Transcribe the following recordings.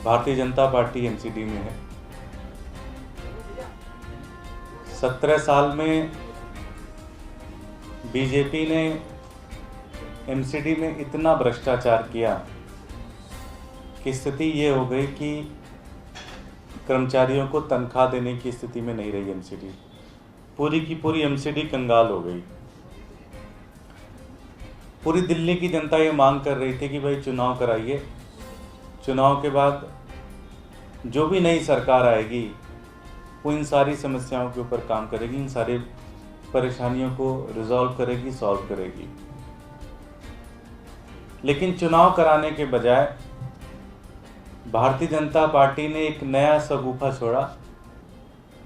Bharatiya Janata party MCD में है। 17 साल में बीजेपी ने एमसीडी में इतना भ्रष्टाचार किया कि स्थिति ये हो गई कि कर्मचारियों को तनख्वाह देने की स्थिति में नहीं रही एमसीडी। पूरी की पूरी एमसीडी कंगाल हो गई। पूरी दिल्ली की जनता ये मांग कर रही थी कि भाई चुनाव कराइए, चुनाव के बाद जो भी नई सरकार आएगी वो इन सारी समस्याओं के ऊपर काम करेगी, इन सारी परेशानियों को रिजॉल्व करेगी, सॉल्व करेगी। लेकिन चुनाव कराने के बजाय भारतीय जनता पार्टी ने एक नया सगुफा छोड़ा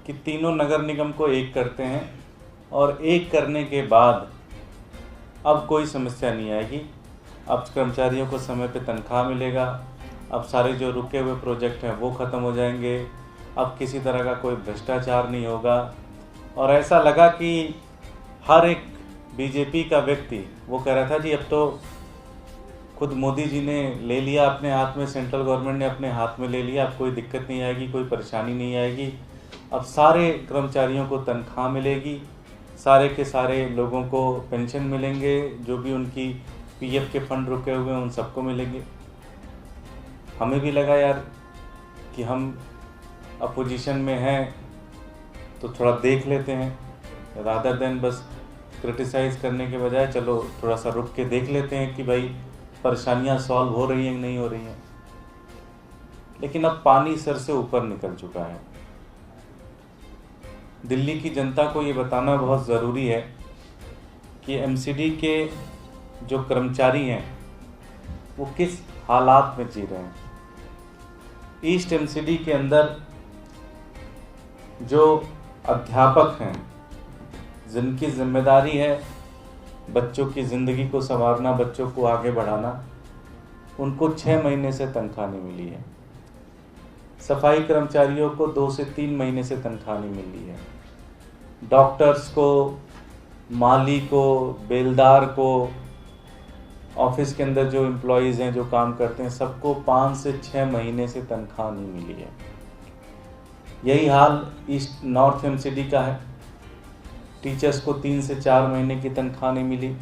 कि तीनों नगर निगम को एक करते हैं और एक करने के बाद अब कोई समस्या नहीं आएगी। अब कर्मचारियों को समय पे तनख्वाह मिलेगा, अब सारे जो रुके हुए प्रोजेक्ट हैं वो ख़त्म हो जाएंगे, अब किसी तरह का कोई भ्रष्टाचार नहीं होगा। और ऐसा लगा कि हर एक बीजेपी का व्यक्ति वो कह रहा था जी अब तो खुद मोदी जी ने ले लिया अपने हाथ में, सेंट्रल गवर्नमेंट ने अपने हाथ में ले लिया, अब कोई दिक्कत नहीं आएगी, कोई परेशानी नहीं आएगी, अब सारे कर्मचारियों को तनख्वाह मिलेगी, सारे के सारे लोगों को पेंशन मिलेंगे, जो भी उनकी पीएफ के फंड रुके हुए हैं उन सबको मिलेंगे। हमें भी लगा यार कि हम अपोजिशन में हैं तो थोड़ा देख लेते हैं, रादर देन बस क्रिटिसाइज़ करने के बजाय चलो थोड़ा सा रुक के देख लेते हैं कि भाई परेशानियां सॉल्व हो रही हैं कि नहीं हो रही हैं। लेकिन अब पानी सर से ऊपर निकल चुका है। दिल्ली की जनता को ये बताना बहुत ज़रूरी है कि एमसीडी के जो कर्मचारी हैं वो किस हालात में जी रहे हैं। ईस्ट एमसीडी के अंदर जो अध्यापक हैं जिनकी जिम्मेदारी है बच्चों की ज़िंदगी को संवारना, बच्चों को आगे बढ़ाना, उनको 6 महीने से तनख्वाह नहीं मिली है। सफाई कर्मचारियों को 2 से 3 महीने से तनख्वाह नहीं मिली है। डॉक्टर्स को, माली को, बेलदार को, ऑफिस के अंदर जो एम्प्लॉयज़ हैं जो काम करते हैं सबको 5 से 6 महीने से तनख्वाह नहीं मिली है। यही हाल ईस्ट नॉर्थ एमसीडी का है। टीचर्स को 3 से 4 महीने की तनख्वाह नहीं मिली,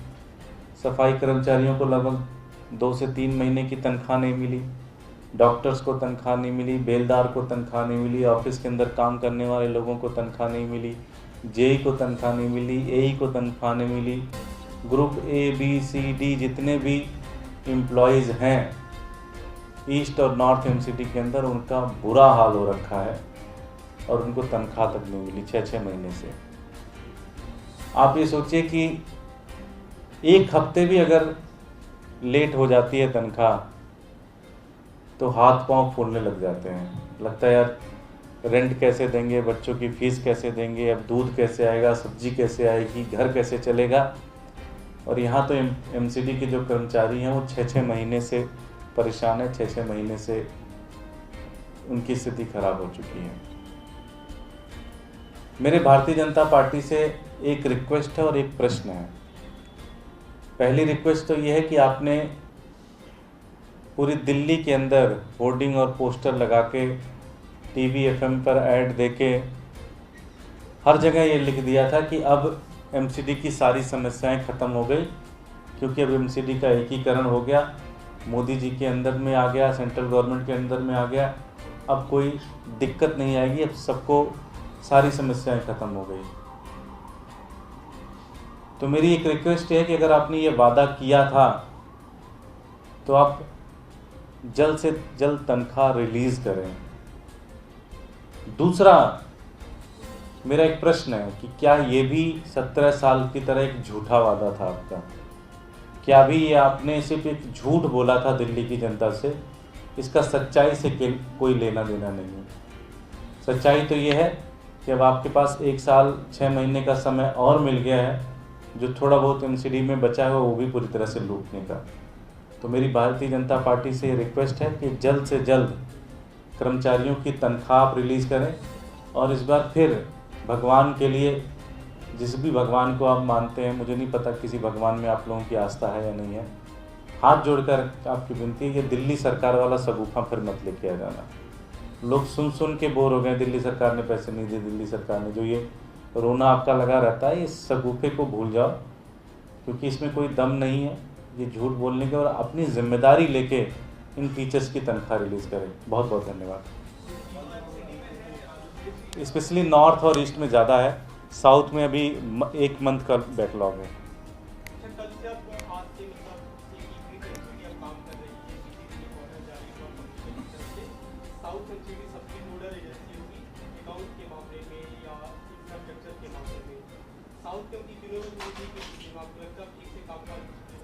सफाई कर्मचारियों को लगभग 2 से 3 महीने की तनख्वाह नहीं मिली, डॉक्टर्स को तनख्वाह नहीं मिली, बेलदार को तनख्वाह नहीं मिली, ऑफिस के अंदर काम करने वाले लोगों को तनख्वाह नहीं मिली, जेई को तनख्वाह नहीं मिली, एई को तनख्वाह नहीं मिली। Group A B C D जितने भी एम्प्लॉयज़ हैं ईस्ट और नॉर्थ एमसीडी के अंदर उनका बुरा हाल हो रखा है और उनको तनख्वाह तक नहीं मिली 6-6 महीने से। आप ये सोचिए कि एक हफ्ते भी अगर लेट हो जाती है तनख्वाह तो हाथ पांव फूलने लग जाते हैं। लगता है यार रेंट कैसे देंगे, बच्चों की फ़ीस कैसे देंगे, अब दूध कैसे आएगा, सब्जी कैसे आएगी, घर कैसे चलेगा। और यहाँ तो एमसीडी के जो कर्मचारी हैं वो 6-6 महीने से परेशान है, 6-6 महीने से उनकी स्थिति खराब हो चुकी है। मेरे भारतीय जनता पार्टी से एक रिक्वेस्ट है और एक प्रश्न है। पहली रिक्वेस्ट तो ये है कि आपने पूरी दिल्ली के अंदर होर्डिंग और पोस्टर लगा के टीवी एफएम पर ऐड देके हर जगह ये लिख दिया था कि अब एमसीडी की सारी समस्याएं ख़त्म हो गई, क्योंकि अब एमसीडी का एकीकरण हो गया, मोदी जी के अंदर में आ गया, सेंट्रल गवर्नमेंट के अंदर में आ गया, अब कोई दिक्कत नहीं आएगी, अब सबको सारी समस्याएं ख़त्म हो गई। तो मेरी एक रिक्वेस्ट है कि अगर आपने ये वादा किया था तो आप जल्द से जल्द तनख्वाह रिलीज़ करें। दूसरा मेरा एक प्रश्न है कि क्या ये भी 17 साल की तरह एक झूठा वादा था आपका? क्या अभी ये आपने सिर्फ एक झूठ बोला था दिल्ली की जनता से, इसका सच्चाई से कोई लेना देना नहीं है? सच्चाई तो ये है कि अब आपके पास 1 साल 6 महीने का समय और मिल गया है, जो थोड़ा बहुत एमसीडी में बचा हुआ वो भी पूरी तरह से लूटने का। तो मेरी भारतीय जनता पार्टी से रिक्वेस्ट है कि जल्द से जल्द कर्मचारियों की तनख्वाह आप रिलीज़ करें और इस बार फिर भगवान के लिए, जिस भी भगवान को आप मानते हैं, मुझे नहीं पता किसी भगवान में आप लोगों की आस्था है या नहीं है, हाथ जोड़कर आपकी विनती है, ये दिल्ली सरकार वाला सगुफा फिर मत लेके आ जाना। लोग सुन सुन के बोर हो गए, दिल्ली सरकार ने पैसे नहीं दिए, दिल्ली सरकार ने, जो ये रोना आपका लगा रहता है, इस सगुफे को भूल जाओ, क्योंकि इसमें कोई दम नहीं है ये झूठ बोलने के। और अपनी जिम्मेदारी लेके इन टीचर्स की तनख्वाह रिलीज़ करें। बहुत बहुत धन्यवाद। स्पेशली नॉर्थ और ईस्ट में ज़्यादा है, साउथ में अभी 1 मंथ का बैकलॉग है।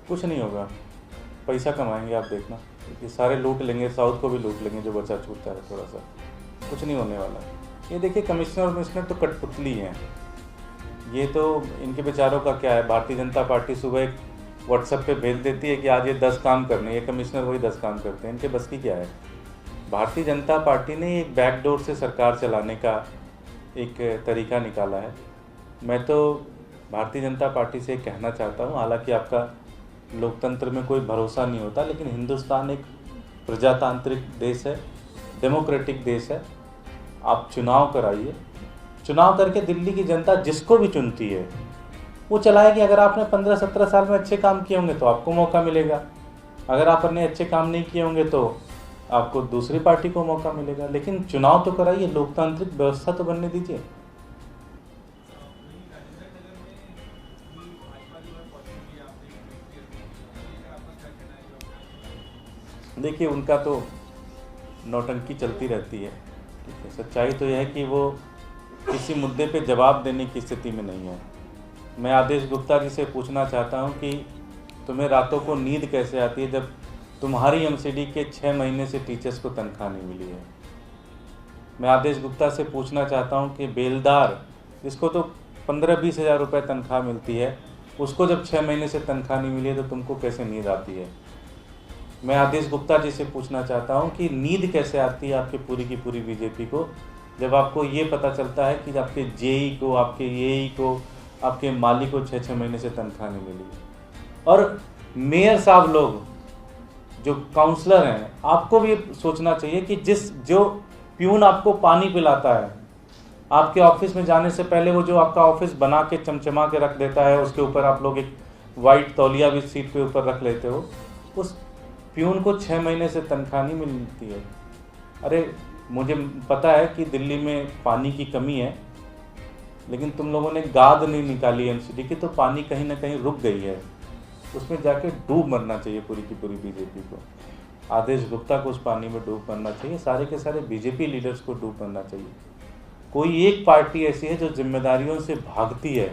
कुछ नहीं होगा, पैसा कमाएंगे आप देखना, ये सारे लूट लेंगे, साउथ को भी लूट लेंगे जो बचा छूटता है थोड़ा सा, कुछ नहीं होने वाला। ये देखिए कमिश्नर तो कठपुतली हैं, ये तो इनके बेचारों का क्या है। भारतीय जनता पार्टी सुबह एक व्हाट्सएप पे भेज देती है कि आज ये 10 काम करने, ये कमिश्नर वही 10 काम करते हैं, इनके बस की क्या है। भारतीय जनता पार्टी ने एक बैकडोर से सरकार चलाने का एक तरीका निकाला है। मैं तो भारतीय जनता पार्टी से कहना चाहता हूँ, हालांकि आपका लोकतंत्र में कोई भरोसा नहीं होता, लेकिन हिंदुस्तान एक प्रजातांत्रिक देश है, डेमोक्रेटिक देश है। आप चुनाव कराइए, चुनाव करके दिल्ली की जनता जिसको भी चुनती है वो चलाएगी। अगर आपने 15-17 साल में अच्छे काम किए होंगे तो आपको मौका मिलेगा, अगर आपने अच्छे काम नहीं किए होंगे तो आपको दूसरी पार्टी को मौका मिलेगा। लेकिन चुनाव तो कराइए, लोकतांत्रिक व्यवस्था तो बनने दीजिए। देखिए उनका तो नौटंकी चलती रहती है, ठीक है। सच्चाई तो यह है कि वो किसी मुद्दे पे जवाब देने की स्थिति में नहीं है। मैं आदेश गुप्ता जी से पूछना चाहता हूं कि तुम्हें रातों को नींद कैसे आती है जब तुम्हारी एमसीडी के 6 महीने से टीचर्स को तनख्वाह नहीं मिली है। मैं आदेश गुप्ता से पूछना चाहता हूं कि बेलदार जिसको तो 15-20 हज़ार रुपये तनख्वाह मिलती है, उसको जब 6 महीने से तनख्वाह नहीं मिली है तो तुमको कैसे नींद आती है। मैं आदेश गुप्ता जी से पूछना चाहता हूं कि नींद कैसे आती है आपकी पूरी की पूरी बीजेपी को, जब आपको ये पता चलता है कि आपके जेई को, आपके एई को, आपके माली को 6-6 महीने से तनख्वाह नहीं मिली। और मेयर साहब लोग जो काउंसलर हैं, आपको भी सोचना चाहिए कि जो प्यून आपको पानी पिलाता है, आपके ऑफिस में जाने से पहले वो जो आपका ऑफिस बना के चमचमा के रख देता है, उसके ऊपर आप लोग एक वाइट तौलिया भी सीट के ऊपर रख लेते हो, उस प्यून को 6 महीने से तनख्वाह नहीं मिलती है। अरे मुझे पता है कि दिल्ली में पानी की कमी है, लेकिन तुम लोगों ने गाद नहीं निकाली एमसीडी की, तो पानी कहीं ना कहीं रुक गई है, उसमें जाके डूब मरना चाहिए पूरी की पूरी बीजेपी को। आदेश गुप्ता को उस पानी में डूब मरना चाहिए, सारे के सारे बीजेपी लीडर्स को डूब मरना चाहिए। कोई एक पार्टी ऐसी है जो जिम्मेदारियों से भागती है,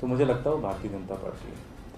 तो मुझे लगता है वो भारतीय जनता पार्टी है।